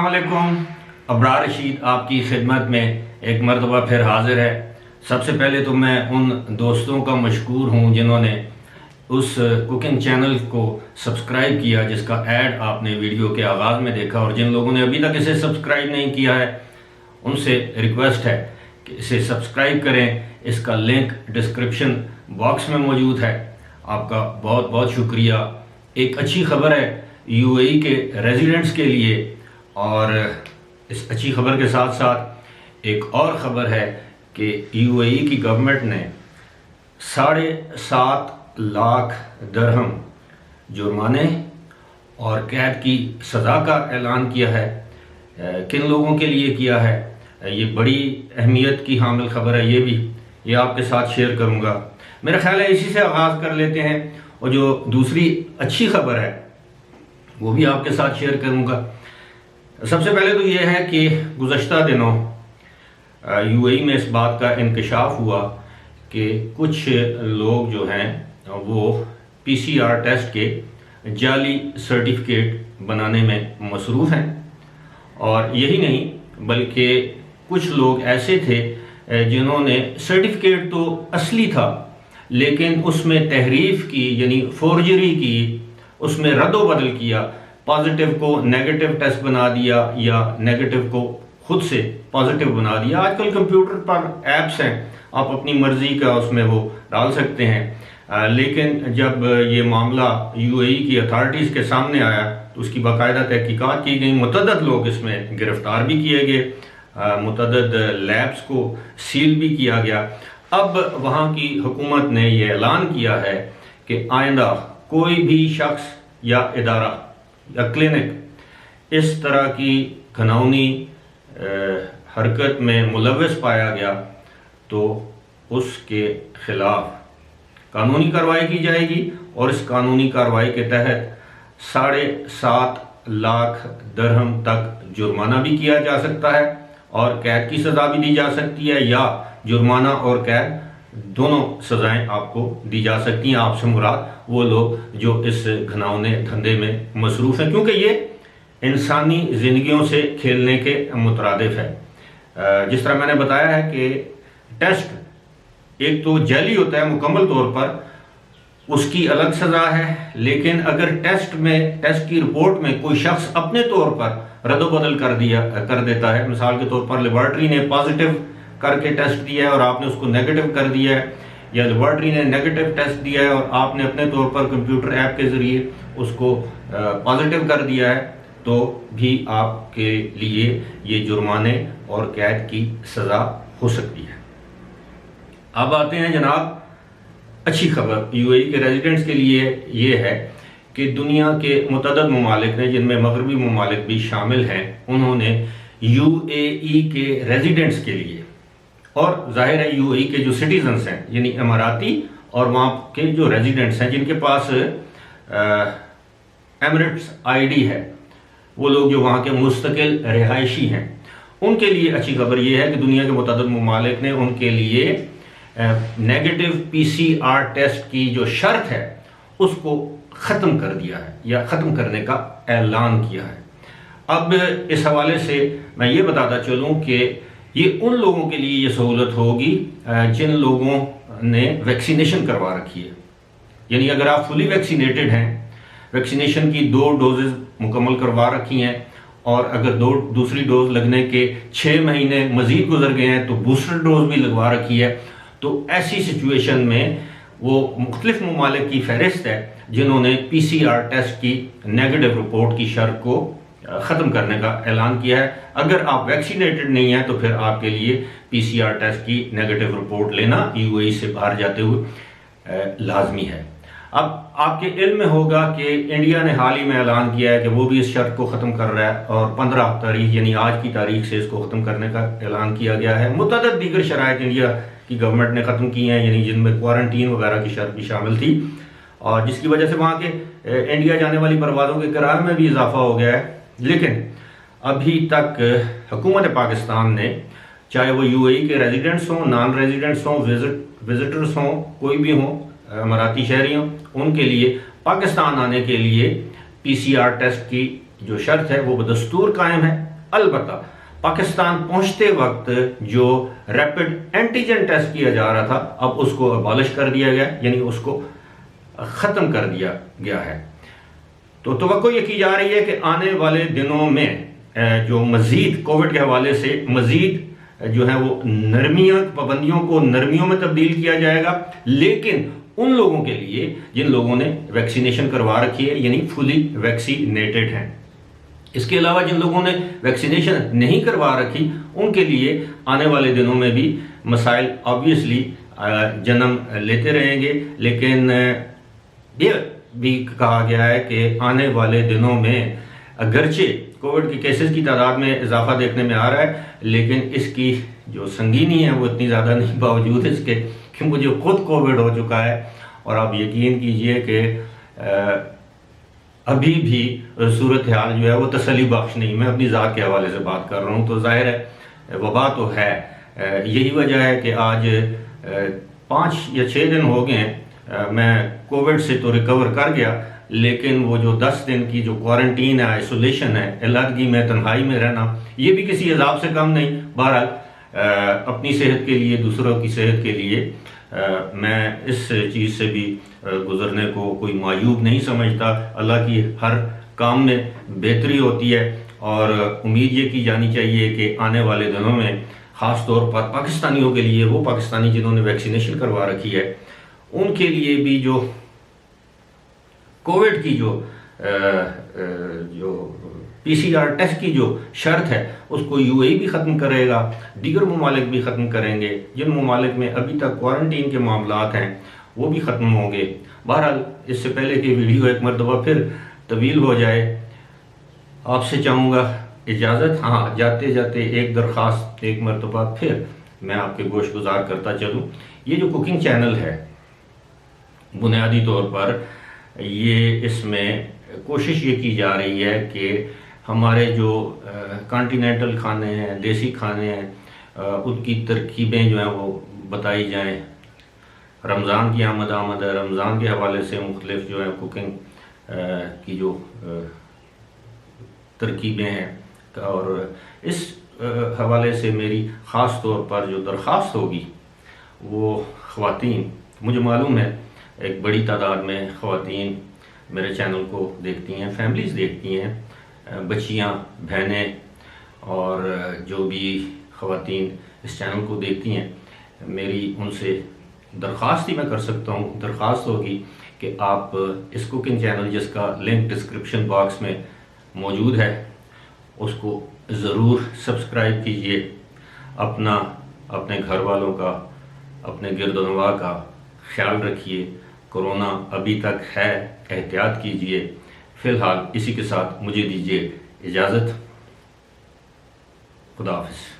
अस्सलाम वालेकुम। अबरार रशीद आपकी खिदमत में एक मरतबा फिर हाजिर है। सबसे पहले तो मैं उन दोस्तों का मशकूर हूँ जिन्होंने उस कुकिंग चैनल को सब्सक्राइब किया जिसका ऐड आपने वीडियो के आगाज़ में देखा, और जिन लोगों ने अभी तक इसे सब्सक्राइब नहीं किया है उनसे रिक्वेस्ट है कि इसे सब्सक्राइब करें। इसका लिंक डिस्क्रिप्शन बॉक्स में मौजूद है। आपका बहुत बहुत शुक्रिया। एक अच्छी खबर है यूएई के रेजिडेंट्स के लिए, और इस अच्छी खबर के साथ साथ एक और ख़बर है कि यूएई की गवर्नमेंट ने 7.5 लाख दरहम जुर्माने और कैद की सज़ा का ऐलान किया है। किन लोगों के लिए किया है, ये बड़ी अहमियत की हामिल ख़बर है। ये आपके साथ शेयर करूँगा। मेरा ख्याल है इसी से आगाज़ कर लेते हैं, और जो दूसरी अच्छी खबर है वो भी आपके साथ शेयर करूँगा। सबसे पहले तो ये है कि गुज़श्ता दिनों यूएई में इस बात का इंकशाफ हुआ कि कुछ लोग जो हैं वो पीसीआर टेस्ट के जाली सर्टिफिकेट बनाने में मसरूफ़ हैं। और यही नहीं बल्कि कुछ लोग ऐसे थे जिन्होंने सर्टिफिकेट तो असली था लेकिन उसमें तहरीफ की, यानी फोर्जरी की, उसमें रद्दोबदल किया, पॉजिटिव को नेगेटिव टेस्ट बना दिया या नेगेटिव को खुद से पॉजिटिव बना दिया। आजकल कंप्यूटर पर ऐप्स हैं, आप अपनी मर्जी का उसमें वो डाल सकते हैं। लेकिन जब ये मामला यूएई की अथॉरिटीज़ के सामने आया तो उसकी बाकायदा तहकीकात की गई, मुतअद्दिद लोग इसमें गिरफ्तार भी किए गए, मुतअद्दिद लैब्स को सील भी किया गया। अब वहाँ की हुकूमत ने यह ऐलान किया है कि आइंदा कोई भी शख्स या इदारा या क्लिनिक इस तरह की घिनौनी हरकत में मुलव्वस पाया गया तो उसके खिलाफ कानूनी कार्रवाई की जाएगी, और इस कानूनी कार्रवाई के तहत 7.5 लाख दरहम तक जुर्माना भी किया जा सकता है और कैद की सज़ा भी दी जा सकती है, या जुर्माना और कैद दोनों सज़ाएं आपको दी जा सकती हैं। आपसे मुराद वो लोग जो इस घिनौने धंधे में मसरूफ़ हैं, क्योंकि ये इंसानी ज़िंदगियों से खेलने के मुतरादिफ है। जिस तरह मैंने बताया है कि टेस्ट एक तो जाली होता है मुकम्मल तौर पर, उसकी अलग सज़ा है, लेकिन अगर टेस्ट की रिपोर्ट में कोई शख्स अपने तौर पर रद्दोबदल कर देता है, मिसाल के तौर पर लेबॉर्ट्री ने पॉजिटिव करके टेस्ट दिया है और आपने उसको नेगेटिव कर दिया है, या लेबॉर्ट्री ने नेगेटिव टेस्ट दिया है और आपने अपने तौर पर कंप्यूटर ऐप के ज़रिए उसको पॉजिटिव कर दिया है, तो भी आपके लिए ये जुर्माने और कैद की सज़ा हो सकती है। अब आते हैं जनाब अच्छी खबर यूएई के रेजिडेंट्स के लिए ये है कि दुनिया के मुतअद्दिद ममालिक ने, जिनमें मगरबी ममालिक भी शामिल हैं, उन्होंने यूएई के रेजिडेंट्स के लिए, और जाहिर है यूएई के जो सिटीजन्स हैं यानी इमाराती और वहाँ के जो रेजिडेंट्स हैं जिनके पास एमिरेट्स आईडी है, वो लोग जो वहाँ के मुस्तकिल रिहायशी हैं, उनके लिए अच्छी खबर ये है कि दुनिया के मुतअद्दिद ममालिक ने उनके लिए नेगेटिव पीसीआर टेस्ट की जो शर्त है उसको ख़त्म कर दिया है या ख़त्म करने का ऐलान किया है। अब इस हवाले से मैं ये बताता चलूँ कि ये उन लोगों के लिए ये सहूलत होगी जिन लोगों ने वैक्सीनेशन करवा रखी है, यानी अगर आप फुली वैक्सीनेटेड हैं, वैक्सीनेशन की 2 डोजेज़ मुकम्मल करवा रखी हैं, और अगर दूसरी डोज लगने के 6 महीने मज़ीद गुजर गए हैं तो बूस्टर डोज भी लगवा रखी है, तो ऐसी सिचुएशन में वो मुख्तलिफ ममालिक की फहरिस्त है जिन्होंने पीसीआर टेस्ट की नेगेटिव रिपोर्ट की शर्त को ख़त्म करने का ऐलान किया है। अगर आप वैक्सीनेटेड नहीं हैं तो फिर आपके लिए पीसीआर टेस्ट की नेगेटिव रिपोर्ट लेना यूएई से बाहर जाते हुए लाजमी है। अब आपके इल्म में होगा कि इंडिया ने हाल ही में ऐलान किया है कि वो भी इस शर्त को ख़त्म कर रहा है, और 15 तारीख यानी आज की तारीख से इसको ख़त्म करने का ऐलान किया गया है। मुतअद्दिद दीगर शराइत इंडिया की गवर्नमेंट ने ख़त्म की हैं, यानी जिनमें क्वारंटीन वगैरह की शर्त भी शामिल थी, और जिसकी वजह से वहाँ के इंडिया जाने वाली परवाज़ों के किराए में भी इजाफा हो गया है। लेकिन अभी तक हुकूमत पाकिस्तान ने, चाहे वो यूएई के रेजिडेंट्स हों, नॉन रेजिडेंट्स हों, विजिटर्स हों, कोई भी हों, अमाराती शहरी हों, उनके लिए पाकिस्तान आने के लिए पीसीआर टेस्ट की जो शर्त है वो बदस्तूर कायम है। अलबत्ता पाकिस्तान पहुंचते वक्त जो रैपिड एंटीजन टेस्ट किया जा रहा था, अब उसको अबॉलिश कर दिया गया, यानी उसको ख़त्म कर दिया गया है। तो तवक्को ये की जा रही है कि आने वाले दिनों में जो मज़ीद कोविड के हवाले से मज़ीद जो है वो नरमियाँ, पाबंदियों को नरमियों में तब्दील किया जाएगा, लेकिन उन लोगों के लिए जिन लोगों ने वैक्सीनेशन करवा रखी है, यानी फुली वैक्सीनेटेड हैं। इसके अलावा जिन लोगों ने वैक्सीनेशन नहीं करवा रखी, उनके लिए आने वाले दिनों में भी मसाइल ऑब्वियसली जन्म लेते रहेंगे। लेकिन ये भी कहा गया है कि आने वाले दिनों में अगरचे कोविड के केसेस की तादाद में इजाफा देखने में आ रहा है, लेकिन इसकी जो संगीनी है वो इतनी ज़्यादा नहीं, बावजूद इसके कि मुझे खुद कोविड हो चुका है। और आप यकीन कीजिए कि अभी भी सूरत हाल जो है वो तसल्ली बख्श नहीं। मैं अपनी ज़ात के हवाले से बात कर रहा हूँ, तो ज़ाहिर है वबा तो है। यही वजह है कि आज 5 या 6 दिन हो गए मैं कोविड से तो रिकवर कर गया, लेकिन वो जो 10 दिन की जो क्वारंटीन है, आइसोलेशन है, अलहदगी में, तन्हाई में रहना, ये भी किसी अजाब से कम नहीं। बहरहाल अपनी सेहत के लिए, दूसरों की सेहत के लिए मैं इस चीज़ से भी गुजरने को कोई मायूब नहीं समझता। अल्लाह की हर काम में बेहतरी होती है, और उम्मीद ये की जानी चाहिए कि आने वाले दिनों में ख़ास तौर पर पाकिस्तानियों के लिए, वो पाकिस्तानी जिन्होंने वैक्सीनेशन करवा रखी है, उनके लिए भी जो कोविड की जो PCR टेस्ट की जो शर्त है उसको UAE भी ख़त्म करेगा, दीगर ममालिक भी ख़त्म करेंगे। जिन ममालिक में अभी तक क्वारंटीन के मामलात हैं वो भी ख़त्म होंगे। बहरहाल इससे पहले कि वीडियो एक मरतबा फिर तवील हो जाए, आपसे चाहूँगा इजाज़त। हाँ, जाते जाते एक दरख्वास्त एक मरतबा फिर मैं आपके गोश गुजार करता चलूँ। ये जो कुकिंग चैनल है, बुनियादी तौर पर ये इसमें कोशिश ये की जा रही है कि हमारे जो कॉन्टिनेंटल खाने हैं, देसी खाने हैं, उनकी तरकीबें जो हैं वो बताई जाएं। रमज़ान की आमद है, रमज़ान के हवाले से मुख्तलिफ जो है कुकिंग की जो तरकीबें हैं, और इस हवाले से मेरी ख़ास तौर पर जो दरख्वास्त होगी वो ख़वातीन, मुझे मालूम है एक बड़ी तादाद में ख़वातीन मेरे चैनल को देखती हैं, फैमिलीज़ देखती हैं, बच्चियां, बहनें, और जो भी ख़वातीन इस चैनल को देखती हैं, मेरी उनसे दरख्वास्त ही मैं कर सकता हूँ, दरख्वास्त होगी कि आप इस कुकिंग चैनल, जिसका लिंक डिस्क्रिप्शन बॉक्स में मौजूद है, उसको ज़रूर सब्सक्राइब कीजिए। अपना, अपने घर वालों का, अपने गिरदोनवा का ख्याल रखिए। कोरोना अभी तक है, एहतियात कीजिए। फ़िलहाल इसी के साथ मुझे दीजिए इजाज़त। खुदा हाफ़िज़।